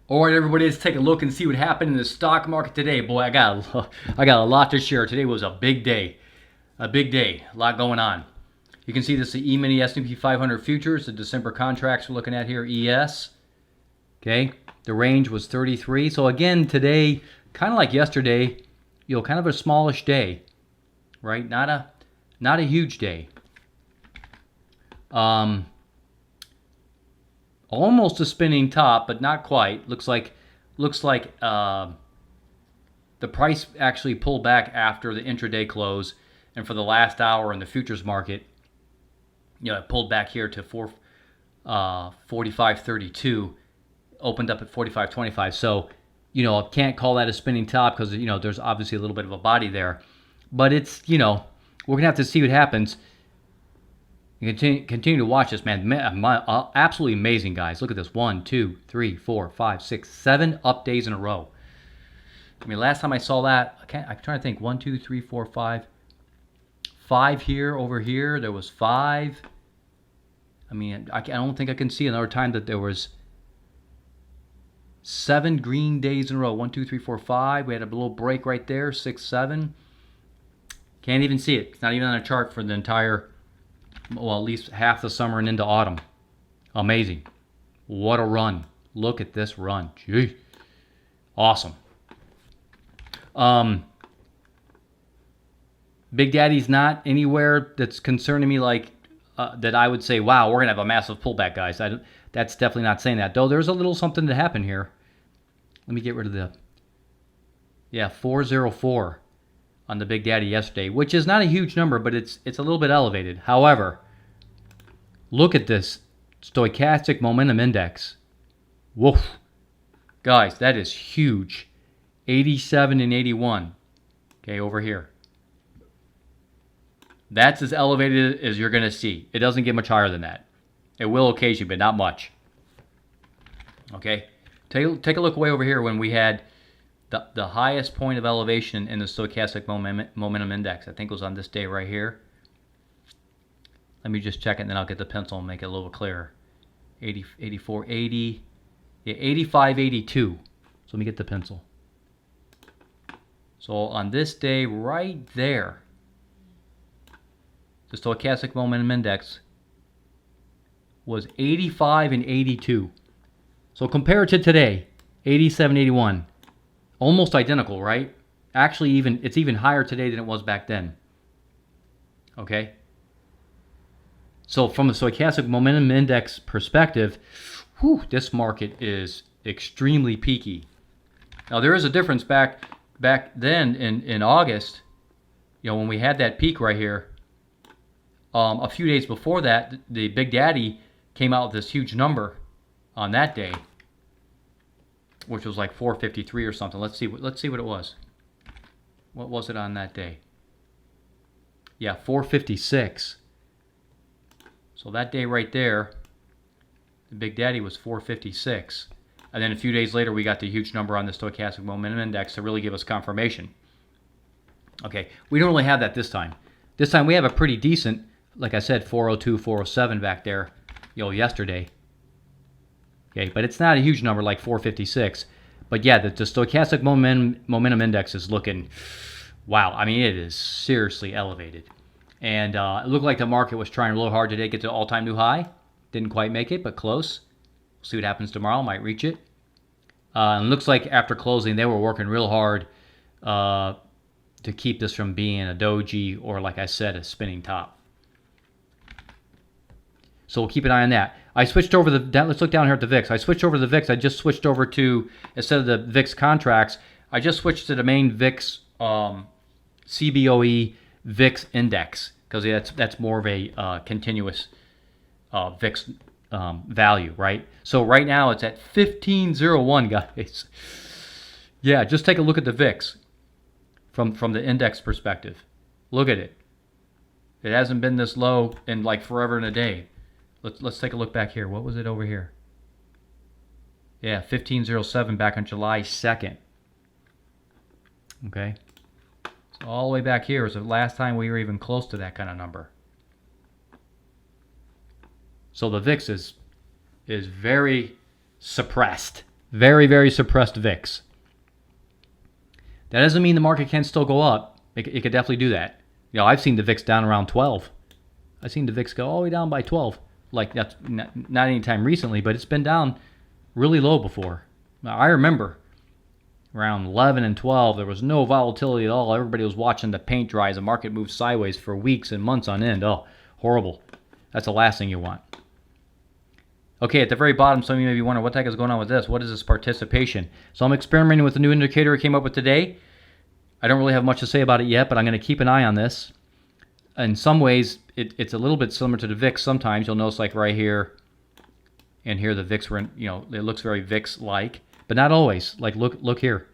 All right, everybody, let's take a look and see what happened in the stock market today. Boy, I got a lot to share. Today was a big day, a lot going on. You can see this is the E-mini S&P 500 futures, the December contracts we're looking at here, ES. Okay, the range was 33. So again, today, kind of like yesterday, kind of a smallish day, right? Not a huge day. Almost a spinning top, but not quite. Looks like the price actually pulled back after the intraday close, and for the last hour in the futures market, it pulled back here to 45.32, opened up at 45.25. So, I can't call that a spinning top because there's obviously a little bit of a body there, but it's we're gonna have to see what happens. You continue to watch this, man. Absolutely amazing, guys. Look at this. 1, 2, 3, 4, 5, 6, 7 up days in a row. I mean, last time I saw that, I'm trying to think. 1, 2, 3, 4, 5. 5 here, over here. There was 5. I mean, I don't think I can see another time that there was 7 green days in a row. 1, 2, 3, 4, 5. We had a little break right there. 6, 7. Can't even see it. It's not even on a chart for the entire, well, at least half the summer and into autumn. Amazing. What a run. Look at this run. Gee. Awesome. Big Daddy's not anywhere that's concerning me like that I would say, wow, we're going to have a massive pullback, guys. That's definitely not saying that. Though there's a little something to happen here. Let me get rid of the... 404 on the Big Daddy yesterday, which is not a huge number, but it's a little bit elevated. However, look at this stochastic momentum index. Woof. Guys, that is huge. 87 and 81. Okay, over here. That's as elevated as you're going to see. It doesn't get much higher than that. It will occasionally, but not much. Okay, take a look way over here when we had the highest point of elevation in the stochastic momentum index. I think it was on this day right here. Let me just check it, and then I'll get the pencil and make it a little clearer. 80, 84, 80, 85, 82. So let me get the pencil. So on this day right there, the stochastic momentum index was 85 and 82. So compared to today, 87, 81. Almost identical, right? Actually, it's even higher today than it was back then. Okay? So from a stochastic momentum index perspective, this market is extremely peaky. Now, there is a difference back then in August, when we had that peak right here. A few days before that, the Big Daddy came out with this huge number on that day, which was like 453 or something. Let's see what it was. What was it on that day? 456. So that day right there, the Big Daddy was 456. And then a few days later, we got the huge number on the stochastic momentum index to really give us confirmation. Okay, we don't really have that this time. This time we have a pretty decent, like I said, 402, 407 back there, yesterday. Okay, but it's not a huge number like 456. But yeah, the stochastic momentum index is looking, wow. I mean, it is seriously elevated. And it looked like the market was trying really hard today to get to all-time new high. Didn't quite make it, but close. We'll see what happens tomorrow. Might reach it. And looks like after closing, they were working real hard to keep this from being a doji or, like I said, a spinning top. So we'll keep an eye on that. I switched over let's look down here at the VIX. I switched over to the VIX. I just switched over to, instead of the VIX contracts, I just switched to the main VIX CBOE VIX index, because that's more of a continuous VIX value, right? So right now it's at 1501, guys. Yeah, just take a look at the VIX from the index perspective. Look at it. It hasn't been this low in like forever and a day. Let's take a look back here. What was it over here? Yeah, 1507 back on July 2nd. Okay. So all the way back here was the last time we were even close to that kind of number. So the VIX is very suppressed. Very, very suppressed VIX. That doesn't mean the market can't still go up. It could definitely do that. You know, I've seen the VIX down around 12. I've seen the VIX go all the way down by 12. Like, that's not any time recently, but it's been down really low before. Now, I remember around 11 and 12, there was no volatility at all. Everybody was watching the paint dry as the market moved sideways for weeks and months on end. Oh, horrible. That's the last thing you want. Okay, at the very bottom, some of you may be wondering, what the heck is going on with this? What is this participation? So I'm experimenting with a new indicator I came up with today. I don't really have much to say about it yet, but I'm going to keep an eye on this. In some ways, it's a little bit similar to the VIX. Sometimes you'll notice, like right here and here, the VIX, it looks very VIX-like, but not always. Like, look here.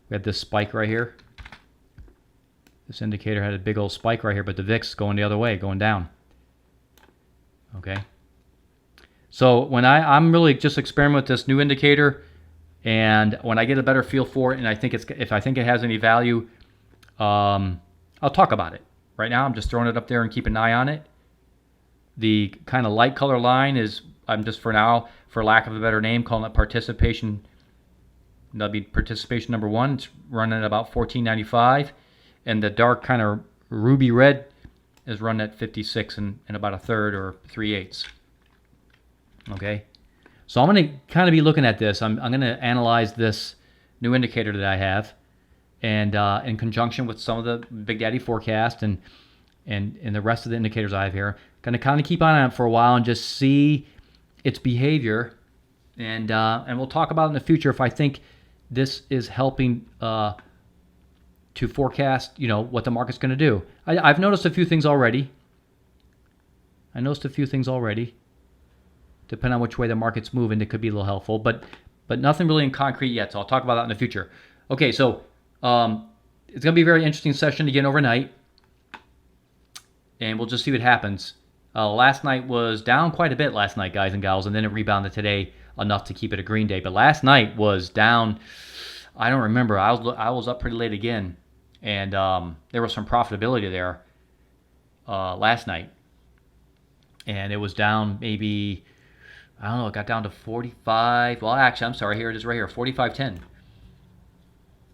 We had this spike right here. This indicator had a big old spike right here, but the VIX is going the other way, going down. Okay. So when I'm really just experimenting with this new indicator, and when I get a better feel for it, and if I think it has any value, I'll talk about it. Right now, I'm just throwing it up there and keep an eye on it. The kind of light color line is, I'm just for now, for lack of a better name, calling it participation. That'll be participation number 1. It's running at about 14.95, and the dark kind of ruby red is running at 56 and about a third or 3/8. Okay, so I'm going to kind of be looking at this. I'm going to analyze this new indicator that I have, and in conjunction with some of the Big Daddy forecast and the rest of the indicators I have here, going to kind of keep on it for a while and just see its behavior, and we'll talk about it in the future if I think this is helping to forecast, what the market's going to do. I've noticed a few things already. Depending on which way the market's moving, it could be a little helpful, but nothing really in concrete yet, so I'll talk about that in the future. Okay, so it's going to be a very interesting session again overnight, and we'll just see what happens. Last night was down quite a bit last night, guys and gals, and then it rebounded today enough to keep it a green day. But last night was down, I don't remember. I was up pretty late again, and there was some profitability there last night. And it was down maybe, I don't know, it got down to 45. Well, actually, I'm sorry, here it is right here, 45.10.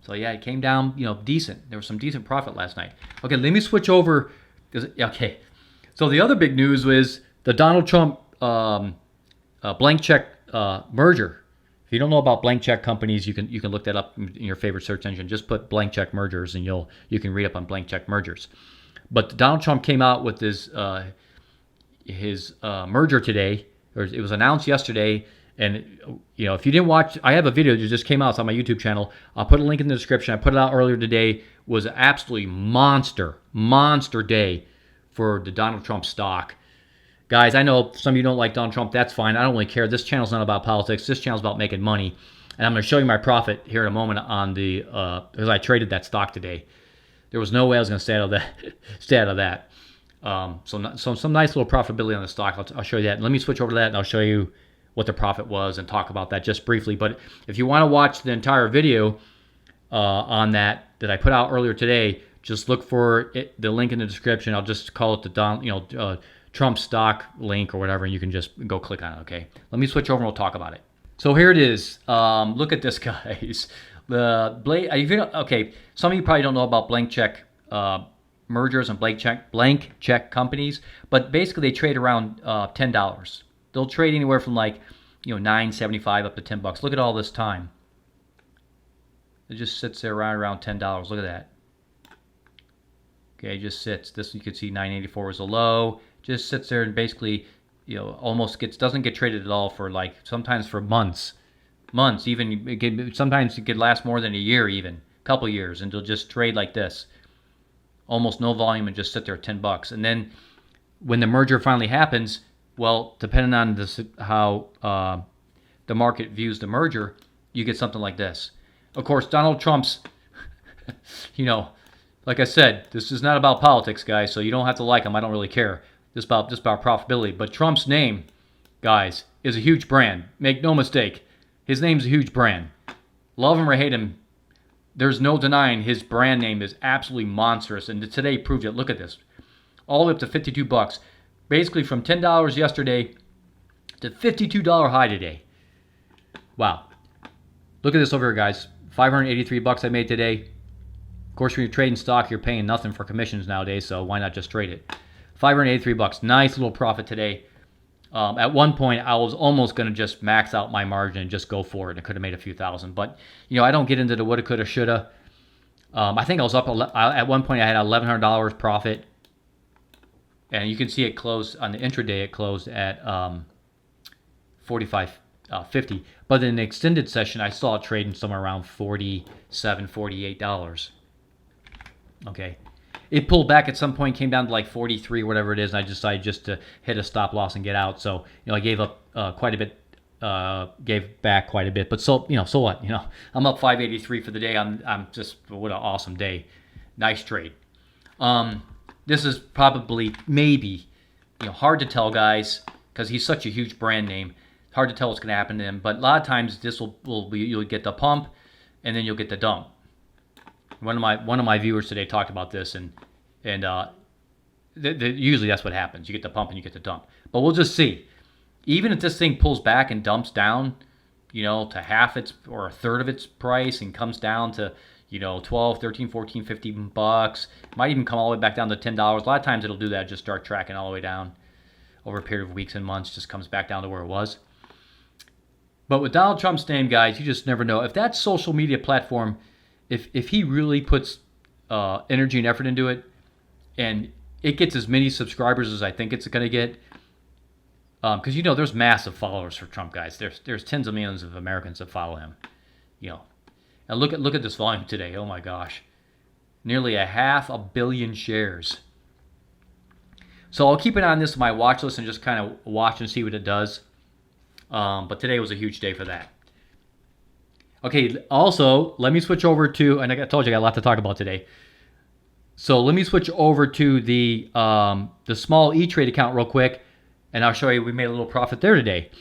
So yeah, it came down, decent. There was some decent profit last night. Okay, let me switch over. Okay, so the other big news was the Donald Trump blank check merger. If you don't know about blank check companies, you can look that up in your favorite search engine. Just put blank check mergers, and you can read up on blank check mergers. But Donald Trump came out with his merger today, or it was announced yesterday. And if you didn't watch, I have a video that just came out. It's on my YouTube channel. I'll put a link in the description. I put it out earlier today. It was an absolutely monster day for the Donald Trump stock. Guys, I know some of you don't like Donald Trump. That's fine. I don't really care. This channel's not about politics. This channel's about making money. And I'm going to show you my profit here in a moment on the because I traded that stock today. There was no way I was going to stay out of that. So some nice little profitability on the stock. I'll show you that. And let me switch over to that, and I'll show you what the profit was and talk about that just briefly. But if you want to watch the entire video on that I put out earlier today, just look for the link in the description. I'll just call it the Trump stock link or whatever, and you can just go click on it. Okay. Let me switch over and we'll talk about it. So here it is. Look at this, guys. Okay. Some of you probably don't know about blank check mergers and blank check companies, but basically they trade around $10. They'll trade anywhere from $9.75 up to $10. Look at all this time. It just sits there around $10. Look at that. Okay, it just sits. This you can see 9.84 is a low. Just sits there and basically, almost doesn't get traded at all for sometimes for months, even sometimes it could last more than a year, even a couple years, and it'll just trade like this, almost no volume, and just sit there at $10. And then when the merger finally happens, well, depending on how the market views the merger, you get something like this. Of course, Donald Trump's, like I said, this is not about politics, guys, so you don't have to like him. I don't really care. This is just about profitability. But Trump's name, guys, is a huge brand. Make no mistake. His name's a huge brand. Love him or hate him, there's no denying his brand name is absolutely monstrous. And today proved it. Look at this. All the way up to $52. Basically from $10 yesterday to $52 high today. Wow. Look at this over here, guys. 583 bucks I made today. Of course, when you're trading stock, you're paying nothing for commissions nowadays, so why not just trade it? 583 bucks. Nice little profit today. At one point, I was almost going to just max out my margin and just go for it. I could have made a few thousand. But, I don't get into the woulda, coulda, shoulda. I think I was up, at one point I had $1,100 profit. And you can see it closed, on the intraday, it closed at 45.50. But in the extended session, I saw it trading somewhere around $47, $48. Okay. It pulled back at some point, came down to like 43, whatever it is, and I decided just to hit a stop loss and get out. So, I gave up quite a bit, gave back quite a bit. But so what? I'm up 583 for the day. I'm just, what an awesome day. Nice trade. This is probably, maybe, hard to tell, guys, because he's such a huge brand name. Hard to tell what's going to happen to him. But a lot of times, this will be, you'll get the pump, and then you'll get the dump. One of my viewers today talked about this, and usually that's what happens. You get the pump and you get the dump. But we'll just see. Even if this thing pulls back and dumps down, to half its or a third of its price and comes down to, 12, 13, 14, 15 bucks, might even come all the way back down to $10. A lot of times it'll do that, just start tracking all the way down over a period of weeks and months, just comes back down to where it was. But with Donald Trump's name, guys, you just never know. If that social media platform, if he really puts energy and effort into it, and it gets as many subscribers as I think it's going to get, because there's massive followers for Trump, guys. There's tens of millions of Americans that follow him. And look at this volume today. Oh my gosh, nearly 500 million shares. So I'll keep it on this my watch list and just kind of watch and see what it does. But today was a huge day for that. Okay, also, let me switch over to, and I told you I got a lot to talk about today. So let me switch over to the small E-Trade account real quick, and I'll show you we made a little profit there today.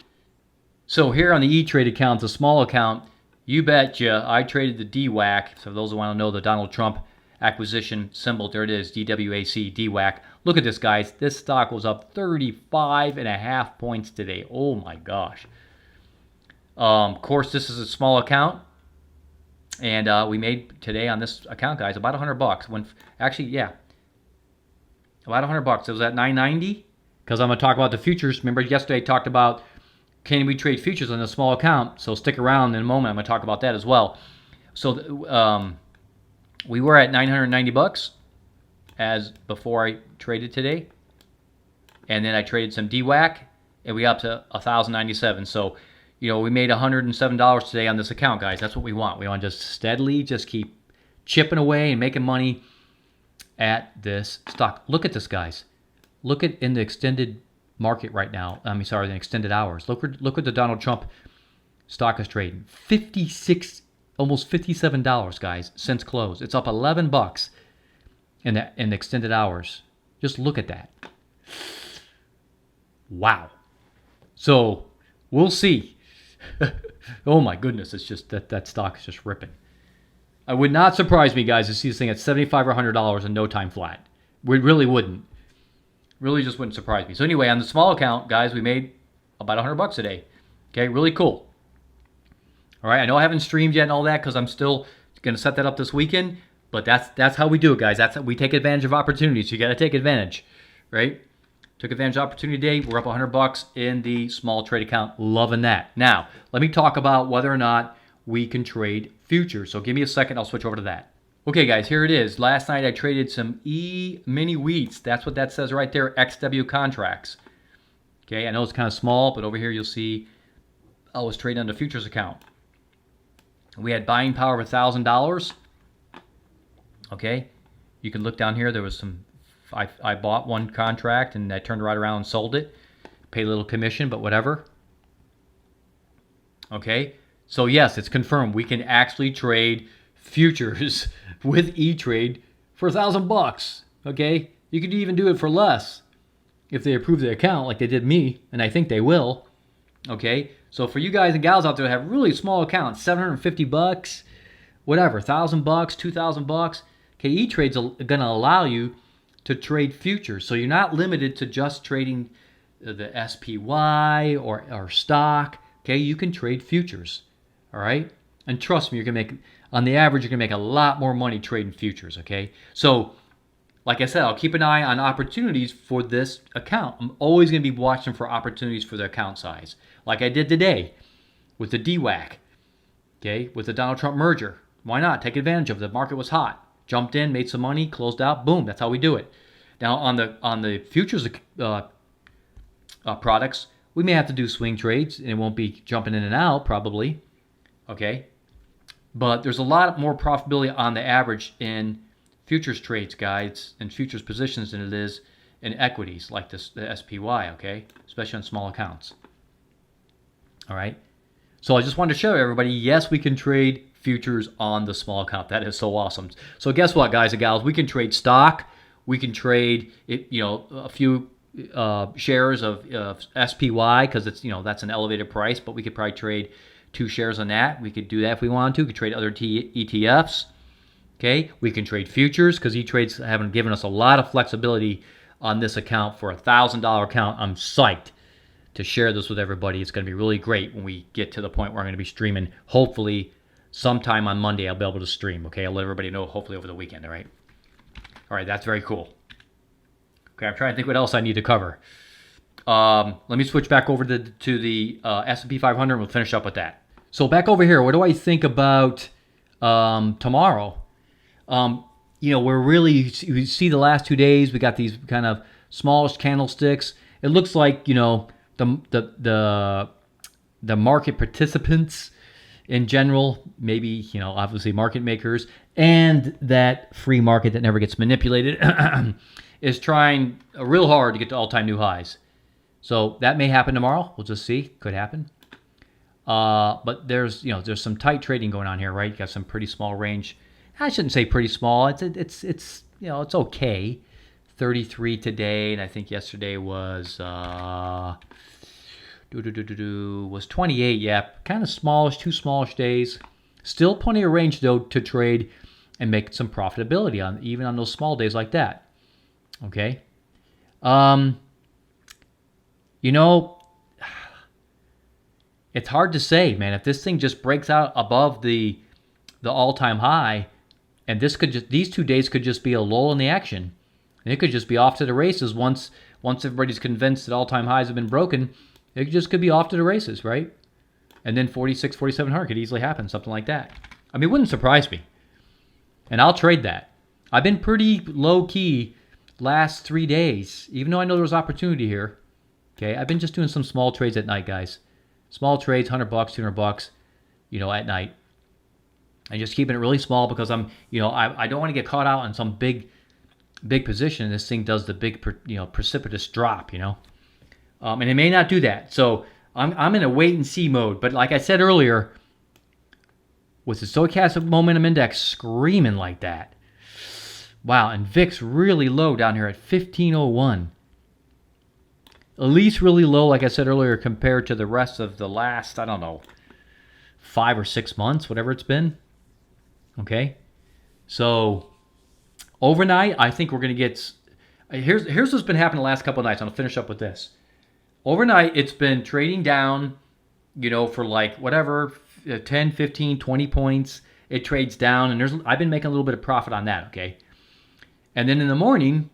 So here on the E-Trade account, the small account, you betcha, I traded the DWAC. So those who want to know the Donald Trump acquisition symbol, there it is, DWAC, DWAC. Look at this, guys. This stock was up 35.5 points today. Oh my gosh. Of course, this is a small account, and we made today on this account, guys, about $100. About $100. It was at $9.90. Because I'm going to talk about the futures. Remember, yesterday I talked about can we trade futures on a small account. So stick around in a moment. I'm going to talk about that as well. So we were at $990 as before I traded today, and then I traded some DWAC, and we got up to $1,097. So we made $107 today on this account, guys. That's what we want. We want to just steadily just keep chipping away and making money at this stock. Look at this, guys. Look at in the extended market right now. The extended hours. Look what the Donald Trump stock is trading. 56, almost $57, guys, since close. It's up $11 in the extended hours. Just look at that. Wow. So we'll see. Oh my goodness, it's just that stock is just ripping. It would not surprise me, guys, to see this thing at $75 or $100 in no time flat. We really wouldn't. Really just wouldn't surprise me. So anyway, on the small account, guys, we made about $100 today. Okay, really cool. All right, I know I haven't streamed yet and all that because I'm still going to set that up this weekend, but that's how we do it, guys. That's how we take advantage of opportunities. You got to take advantage, right? Took advantage of opportunity today. We're up $100 in the small trade account. Loving that. Now, let me talk about whether or not we can trade futures. So give me a second. I'll switch over to that. Okay, guys, here it is. Last night I traded some E-mini wheats. That's what that says right there, XW contracts. Okay, I know it's kind of small, but over here you'll see I was trading on the futures account. We had buying power of $1,000. Okay, you can look down here. There was some, I bought one contract and I turned right around and sold it. Paid a little commission, but whatever. Okay, so yes, it's confirmed. We can actually trade futures with E-Trade for $1,000. Okay, you could even do it for less if they approve the account like they did me, and I think they will. Okay, so for you guys and gals out there that have really small accounts, $750, whatever, $1,000, $2,000. Okay, E-Trade's going to allow you to trade futures, so you're not limited to just trading the SPY or stock. Okay, you can trade futures. All right. And trust me, you're going to make, on the average, you're going to make a lot more money trading futures, okay? So, like I said, I'll keep an eye on opportunities for this account. I'm always going to be watching for opportunities for the account size, like I did today with the DWAC, okay, with the Donald Trump merger. Why not? Take advantage of it. The market was hot. Jumped in, made some money, closed out, boom. That's how we do it. Now, on the futures products, we may have to do swing trades, and it won't be jumping in and out, probably, okay? But there's a lot more profitability on the average in futures trades, guys, and futures positions than it is in equities like the SPY, okay? Especially on small accounts. All right? So I just wanted to show everybody, yes, we can trade futures on the small account. That is so awesome. So guess what, guys and gals? We can trade stock. We can trade, a few shares of SPY because it's, that's an elevated price, but we could probably trade 2 shares on that. We could do that if we wanted to. We could trade other ETFs. Okay, we can trade futures because E-Trade's haven't given us a lot of flexibility on this account for a $1,000 account. I'm psyched to share this with everybody. It's going to be really great when we get to the point where I'm going to be streaming. Hopefully, sometime on Monday, I'll be able to stream. Okay, I'll let everybody know. Hopefully over the weekend. All right, that's very cool. Okay, I'm trying to think what else I need to cover. Let me switch back over to the S&P 500, and we'll finish up with that. So back over here, what do I think about tomorrow? We're really, you see the last 2 days, we got these kind of smallish candlesticks. It looks like, the market participants in general, maybe, obviously market makers, and that free market that never gets manipulated is trying real hard to get to all-time new highs. So that may happen tomorrow. We'll just see. Could happen. But there's some tight trading going on here, right? You got some pretty small range. I shouldn't say pretty small. It's okay. 33 today, and I think yesterday was 28. Yeah, kind of smallish, 2 smallish days. Still plenty of range though to trade and make some profitability on, even on those small days like that. Okay. It's hard to say, man. If this thing just breaks out above the all-time high, and these 2 days could just be a lull in the action, and it could just be off to the races once everybody's convinced that all-time highs have been broken. It just could be off to the races, right? And then 46, 4,700 could easily happen, something like that. I mean, it wouldn't surprise me, and I'll trade that. I've been pretty low-key last 3 days, even though I know there was opportunity here. Okay, I've been just doing some small trades at night, guys. Small trades, $100, $200, at night. And just keeping it really small because I don't want to get caught out on some big position. This thing does the big, precipitous drop, and it may not do that. So I'm in a wait and see mode. But like I said earlier, with the stochastic momentum index screaming like that, wow, and VIX really low down here at 1501. At least really low, like I said earlier, compared to the rest of the last, 5 or 6 months, whatever it's been. Okay? So, overnight, I think we're going to get... Here's what's been happening the last couple of nights. I'll finish up with this. Overnight, it's been trading down, for like, whatever, 10, 15, 20 points. It trades down, and I've been making a little bit of profit on that, okay? And then in the morning...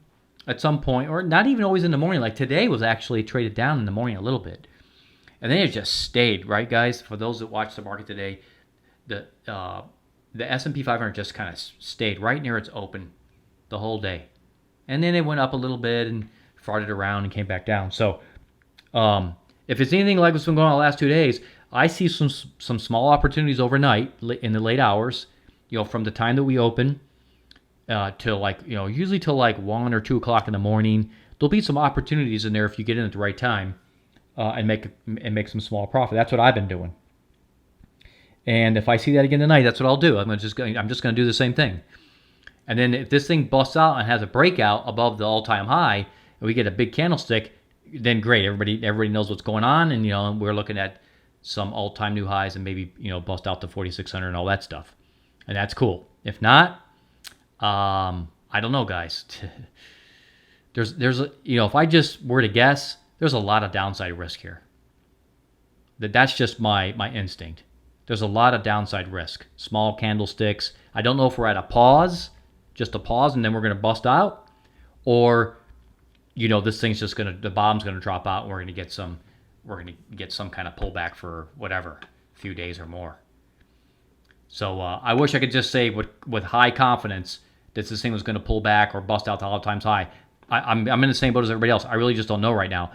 at some point, or not even always in the morning, like today was actually traded down in the morning a little bit. And then it just stayed, right, guys? For those that watched the market today, the S&P 500 just kind of stayed right near its open the whole day. And then it went up a little bit and farted around and came back down. So if it's anything like what's been going on the last 2 days, I see some small opportunities overnight in the late hours, from the time that we open till usually till like 1 or 2 o'clock in the morning. There'll be some opportunities in there if you get in at the right time and make some small profit. That's what I've been doing. And if I see that again tonight, that's what I'll do. I'm just going to do the same thing. And then if this thing busts out and has a breakout above the all-time high, and we get a big candlestick, then great. Everybody knows what's going on, and we're looking at some all-time new highs and maybe bust out to 4,600 and all that stuff, and that's cool. If not, I don't know, guys. There's if I just were to guess, there's a lot of downside risk here. That's just my instinct. there's a lot of downside risk. Small candlesticks. I don't know if we're at a pause, just a pause, and then we're going to bust out, or this thing's just the bottom's going to drop out, and we're going to get some kind of pullback for whatever, a few days or more. So I wish I could just say with high confidence that this thing was going to pull back or bust out to all-time high. I'm in the same boat as everybody else. I really just don't know right now.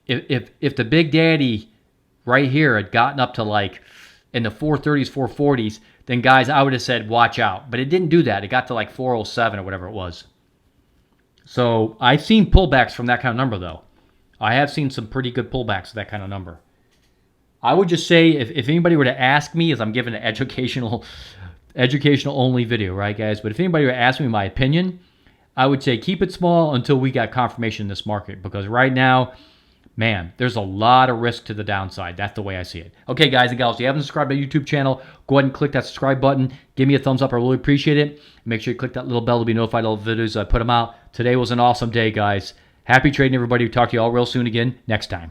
If the Big Daddy right here had gotten up to like in the 430s, 440s, then guys, I would have said watch out. But it didn't do that. It got to like 407 or whatever it was. So I've seen pullbacks from that kind of number, though. I have seen some pretty good pullbacks to that kind of number. I would just say if anybody were to ask me, as I'm giving an educational only video, right, guys? But if anybody were to ask me my opinion, I would say keep it small until we got confirmation in this market, because right now, man, there's a lot of risk to the downside. That's the way I see it. Okay, guys and gals, if you haven't subscribed to the YouTube channel, go ahead and click that subscribe button. Give me a thumbs up. I really appreciate it. Make sure you click that little bell to be notified of all the videos I put them out. Today was an awesome day, guys. Happy trading, everybody. We'll talk to you all real soon again next time.